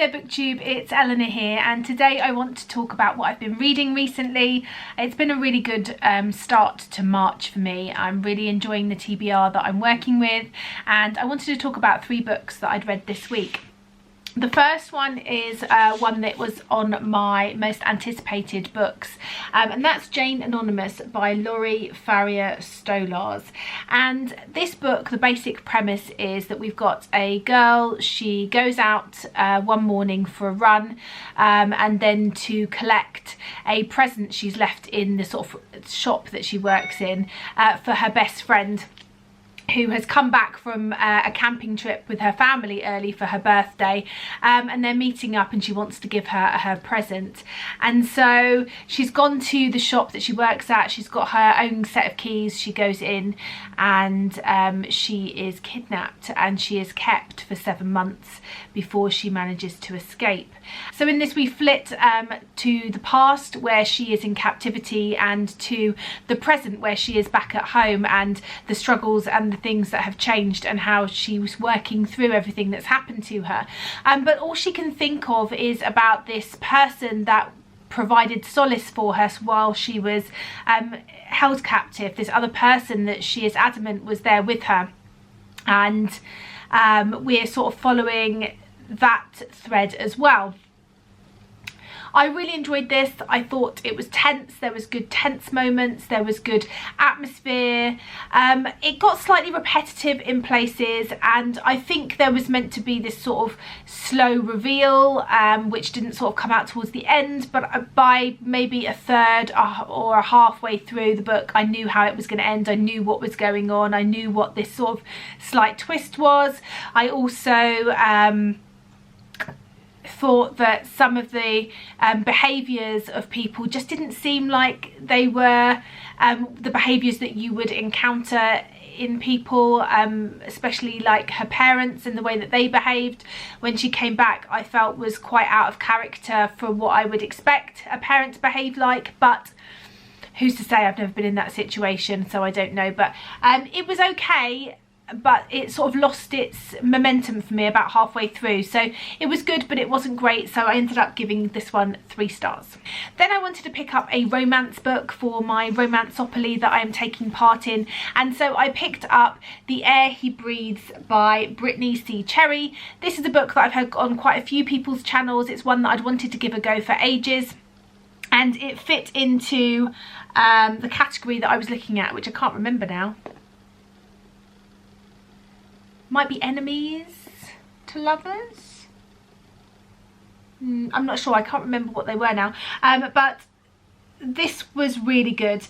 Hello BookTube, it's Eleanor here, and today I want to talk about what I've been reading recently. It's been a really good start to March for me. I'm really enjoying the TBR that I'm working with, and I wanted to talk about 3 books that I'd read this week. The first one is one that was on my most anticipated books, and that's Jane Anonymous by Laurie Farrier Stolars. And this book, the basic premise is that we've got a girl, she goes out one morning for a run and then to collect a present she's left in the sort of shop that she works in for her best friend, who has come back from a camping trip with her family early for her birthday, and they're meeting up and she wants to give her present. And so she's gone to the shop that she works at, she's got her own set of keys, she goes in and she is kidnapped and she is kept for 7 months before she manages to escape. So in this we flit to the past where she is in captivity and to the present where she is back at home, and the struggles and the things that have changed and how she was working through everything that's happened to her. But all she can think of is about this person that provided solace for her while she was held captive, this other person that she is adamant was there with her. And we're sort of following that thread as well. I really enjoyed this. I thought it was tense. There was good tense moments. There was good atmosphere. It got slightly repetitive in places, and I think there was meant to be this sort of slow reveal, which didn't sort of come out towards the end, but by maybe a third or a halfway through the book, I knew how it was going to end. I knew what was going on. I knew what this sort of slight twist was. I also thought that some of the behaviours of people just didn't seem like they were the behaviours that you would encounter in people, especially like her parents and the way that they behaved when she came back, I felt was quite out of character for what I would expect a parent to behave like. But who's to say? I've never been in that situation, so I don't know. But it was okay, but it sort of lost its momentum for me about halfway through. So it was good, but it wasn't great, so I ended up giving this one 3 stars. Then I wanted to pick up a romance book for my Romanceopoly that I am taking part in, and so I picked up The Air He Breathes by Brittany C. Cherry. This is a book that I've heard on quite a few people's channels. It's one that I'd wanted to give a go for ages, and it fit into the category that I was looking at, which I can't remember now. Might be enemies to lovers. I'm not sure, I can't remember what they were now, but this was really good.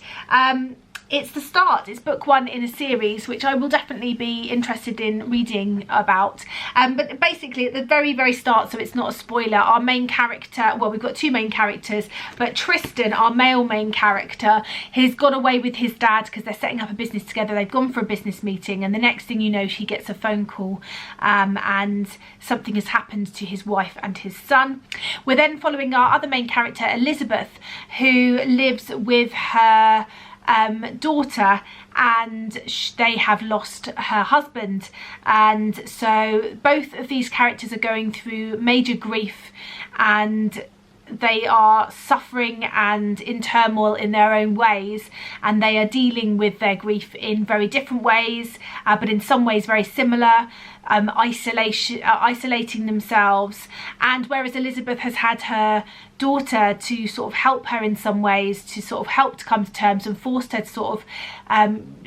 It's the start, it's book 1 in a series, which I will definitely be interested in reading about. But basically at the very start, so it's not a spoiler, our main character, well, we've got 2 main characters, but Tristan, our male main character, has gone away with his dad because they're setting up a business together. They've gone for a business meeting, and the next thing you know, he gets a phone call and something has happened to his wife and his son. We're then following our other main character, Elizabeth, who lives with her daughter, and they have lost her husband, and so both of these characters are going through major grief, and they are suffering and in turmoil in their own ways, and they are dealing with their grief in very different ways, but in some ways very similar, isolating themselves. And whereas Elizabeth has had her daughter to sort of help her in some ways, to sort of help to come to terms and forced her to sort of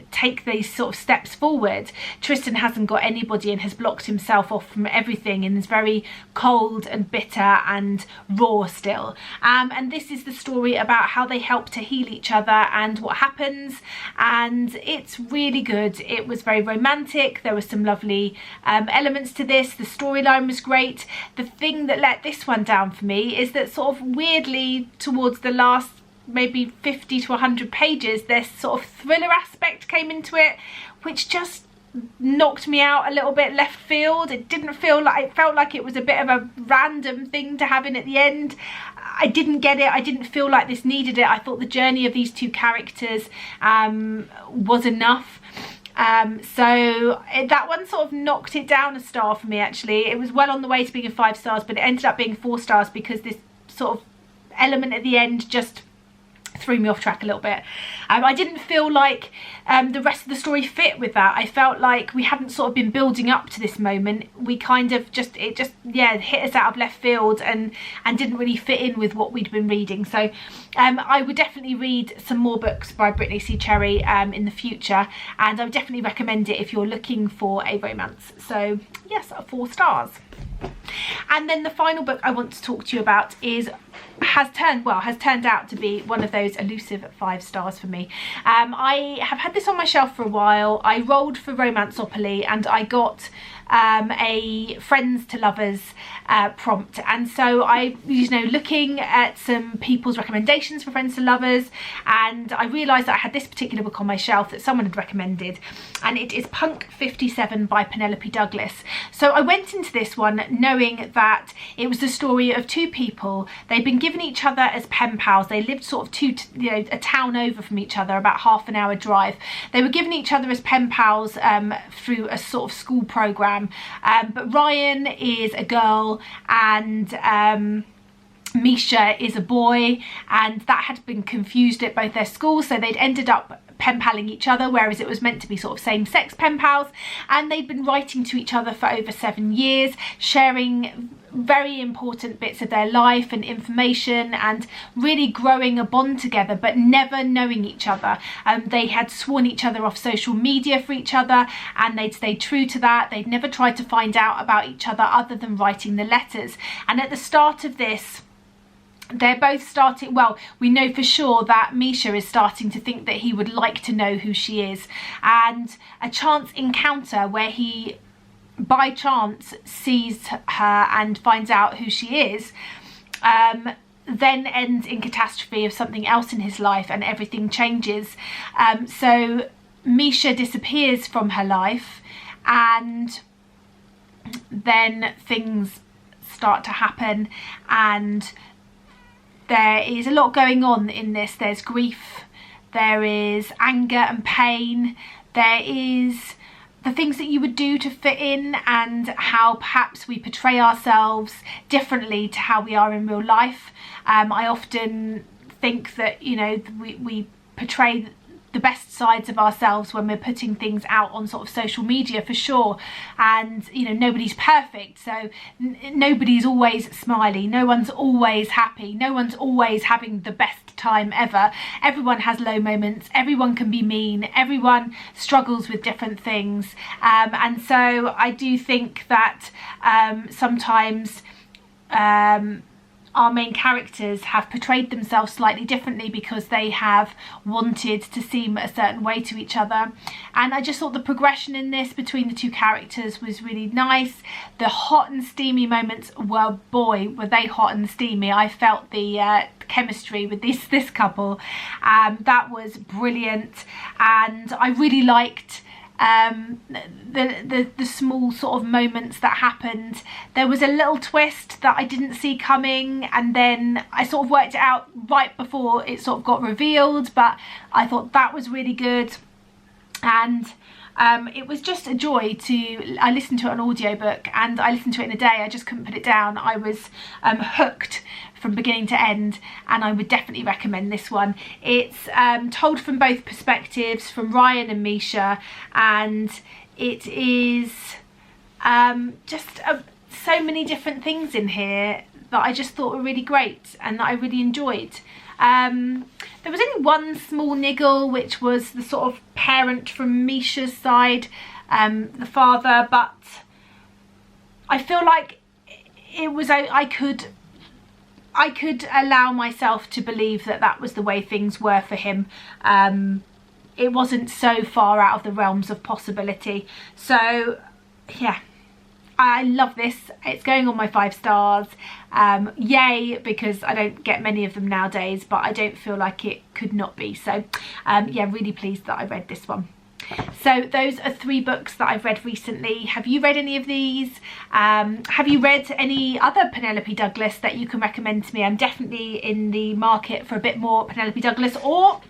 take these sort of steps forward, Tristan hasn't got anybody and has blocked himself off from everything and is very cold and bitter and raw still. And this is the story about how they help to heal each other and what happens, and it's really good. It was very romantic. There were some lovely elements to this. The storyline was great. The thing that let this one down for me is that sort of weirdly towards the last maybe 50 to 100 pages, this sort of thriller aspect came into it, which just knocked me out a little bit left field. It didn't feel like, it felt like it was a bit of a random thing to have in at the end. I didn't get it. I didn't feel like this needed it. I thought the journey of these 2 characters was enough. So that one sort of knocked it down a star for me, actually. It was well on the way to being a 5 stars, but it ended up being 4 stars because this sort of element at the end just threw me off track a little bit. I didn't feel like the rest of the story fit with that. I felt like we hadn't sort of been building up to this moment. We kind of it just hit us out of left field and didn't really fit in with what we'd been reading. So I would definitely read some more books by Brittany C. Cherry in the future, and I would definitely recommend it if you're looking for a romance. So yes, 4 stars. And then the final book I want to talk to you about has turned out to be one of those elusive 5 stars for me. I have had this on my shelf for a while. I rolled for Romanceopoly and I got a friends to lovers prompt, and so I looking at some people's recommendations for friends to lovers, and I realised that I had this particular book on my shelf that someone had recommended, and it is Punk 57 by Penelope Douglas. So I went into this one knowing that it was the story of 2 people. They'd been given each other as pen pals. They lived sort of a town over from each other, about half an hour drive. They were given each other as pen pals through a sort of school programme. But Ryan is a girl and Misha is a boy, and that had been confused at both their schools, so they'd ended up pen paling each other, whereas it was meant to be sort of same-sex pen pals, and they'd been writing to each other for over 7 years, sharing very important bits of their life and information and really growing a bond together, but never knowing each other. They had sworn each other off social media for each other, and they'd stayed true to that. They'd never tried to find out about each other other than writing the letters. And at the start of this, they're both starting, well, we know for sure that Misha is starting to think that he would like to know who she is, and a chance encounter where he by chance sees her and finds out who she is then ends in catastrophe of something else in his life, and everything changes. So Misha disappears from her life, and then things start to happen, and there is a lot going on in this. There's grief, there is anger and pain, there is the things that you would do to fit in, and how perhaps we portray ourselves differently to how we are in real life. I often think that, we portray the best sides of ourselves when we're putting things out on sort of social media, for sure, and nobody's perfect, so nobody's always smiley, no one's always happy, no one's always having the best time ever. Everyone has low moments, everyone can be mean, everyone struggles with different things, and so I do think that sometimes our main characters have portrayed themselves slightly differently because they have wanted to seem a certain way to each other. And I just thought the progression in this between the 2 characters was really nice. The hot and steamy moments were, boy, were they hot and steamy. I felt the chemistry with this couple. That was brilliant, and I really liked the small sort of moments that happened. There was a little twist that I didn't see coming, and then I sort of worked it out right before it sort of got revealed, but I thought that was really good. And it was just a joy I listened to it on audiobook, and I listened to it in a day. I just couldn't put it down. I was hooked from beginning to end, and I would definitely recommend this one. It's told from both perspectives, from Ryan and Misha, and it is just so many different things in here that I just thought were really great and that I really enjoyed. There was only one small niggle, which was the sort of parent from Misha's side, the father, but I feel like it was, I could allow myself to believe that that was the way things were for him. It wasn't so far out of the realms of possibility. So yeah, I love this. It's going on my 5 stars. Yay, because I don't get many of them nowadays, but I don't feel like it could not be. So yeah, really pleased that I read this one. So those are 3 books that I've read recently. Have you read any of these? Have you read any other Penelope Douglas that you can recommend to me? I'm definitely in the market for a bit more Penelope Douglas, or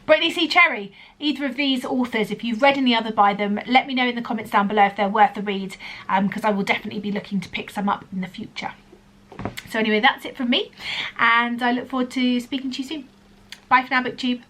Brittany C. Cherry, either of these authors, if you've read any other by them, let me know in the comments down below if they're worth a read, because I will definitely be looking to pick some up in the future. So anyway, that's it from me, and I look forward to speaking to you soon. Bye for now, BookTube.